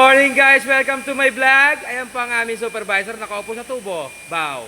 morning guys! Welcome to my vlog. Ayan pa ang aming supervisor, nakaupo sa tubo. Bow.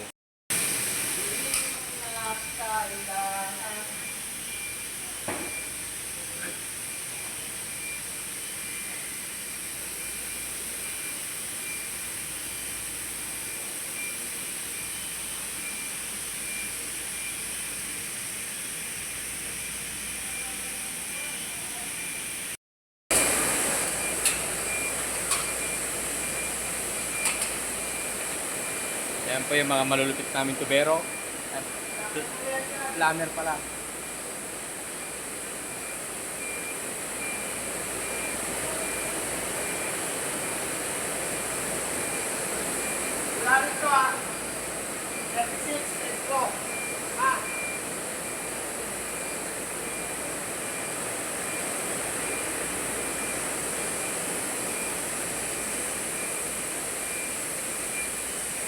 Ayan po yung mga malulupit namin tubero. At plumber pala. Plumber ko 36, let's go.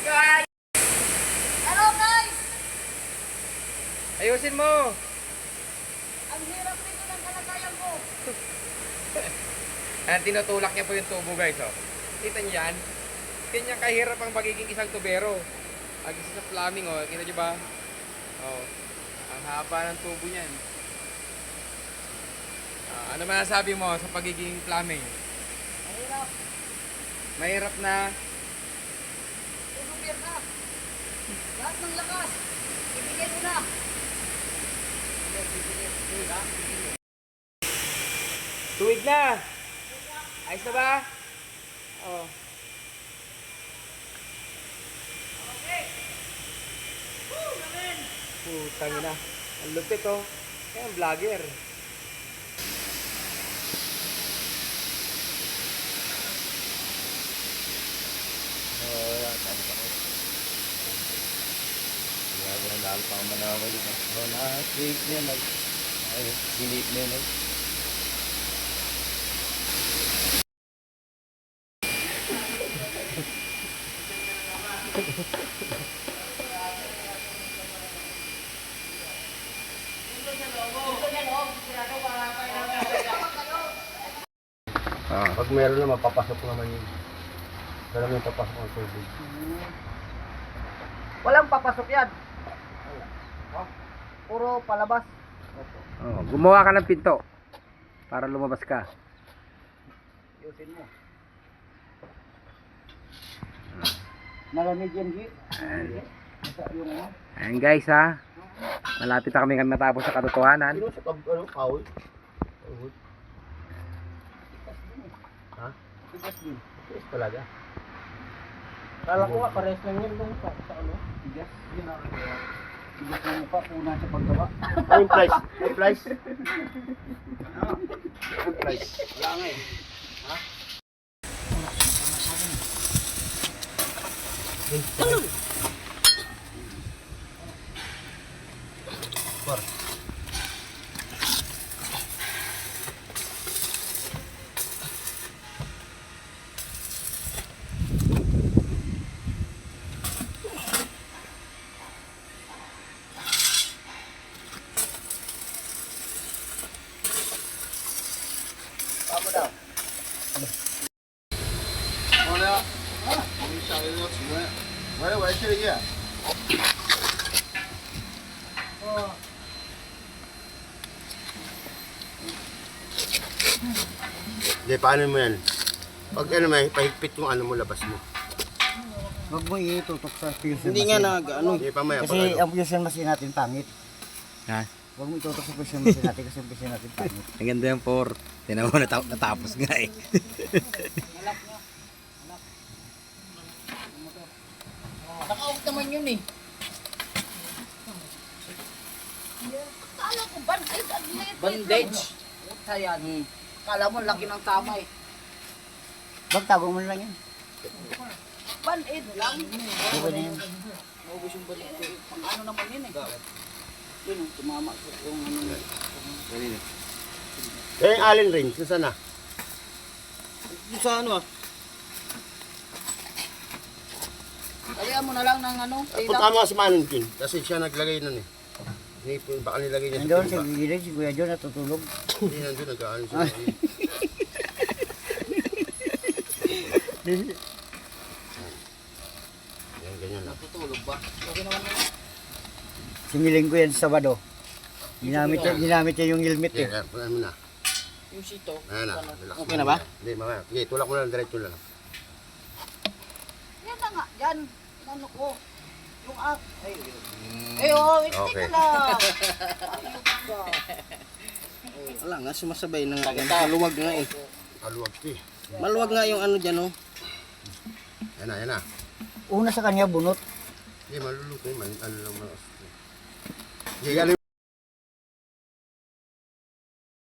Guys! Hello guys! Ayusin mo! Ang hirap nito ng kalagayan ko. Ayan, tinutulak niya po yung tubo guys. Oh. Kita niyo yan? Ganyan kahirap ang pagiging isang tubero. Ang isa sa plumbing, oh. Kita niyo ba? Oh. Ang haba ng tubo niyan. Ano masasabi mo sa pagiging plumbing? Mahirap. Mahirap na. Tutupir na. Lahat ng lakas. Ibigay mo na. Tuwid na! Ayos na ba? Oh. Okay. Woo! Gamin! Putang ina. Ang lupit oh. Kaya ang vlogger. Oh, yan. Tali pa ko. Grabe ang dami pang manawag dito. Oh, na-save niya. Ay, delete niya na. Pag meron na, mapapasok naman yun. Pero may papasok ang tubig. Walang papasok yan. Puro palabas. Oh, gumawa ka ng pinto para lumabas ka. Yusin mo. Malamig yan, G. Ayan guys ha. Malapit na kami matapos sa katotohanan. Sino sa kahoy? Kahoy? Ha? Tigas talaga. Kala ko nga, pares lang yun doon sa ano. Tigas. Yun ang tigas ng mukha, una sa paggawa. Yung price? Yung price? Yung price? Wala nga eh. Ha? Tama daw. Hindi, paano mo yan? Pag ano may pahigpit yung ano mo, labas mo. Huwag mo itutok sa fusion Hindi nga nag-ano. Hindi pa maya. Kasi ang fusion machine natin pangit. Ha? Huwag mo itutok sa fusion machine natin kasi ang fusion natin pangit. Ang ganda yung por. Tinan mo natapos nga eh. Naka-off naman yun eh. Kala ko bandage. Ang liit. Bandage. Puta yan. Kala mo laki ng tama eh. Wag tago mo lang yan. Band-aid lang. Diba na yan? Naubos yung balik ko. Pang ano naman yun eh. Yun oh, tumama ko yung ano. Eh, yung allen range, nasaan na? Yung sa ano ah. Kalihan mo na lang ng ano. Punta mo si Manong Jun, kasi siya naglagay nun eh. Baka nilagay niya sa Nandun si timba. Gilid, si Kuya John natutulog. Hindi nandun, nag-ano siya. Yan, ganyan lang. Tutulog ba? Okay naman na. Siniling ko yan sa Sabado. Ginamit niya yung helmet Sige, eh. ano mo na. Yung sito. Ayan na. ano, Relax Okay mo na ba? Hindi, mamaya. Sige, tulak mo lang, diretso lang. Yan na nga. Yan. Ano ko. Yung app. Ay, oh, wait, Okay. teka lang. Ayun ka. Wala nga, sumasabay na nga. Maluwag nga eh. Kaluwag ko eh. Maluwag nga yung ano dyan, oh. Yan na, yan na. Una sa kanya bunot. Hindi, maluluto eh. Ano lang mga... Sige,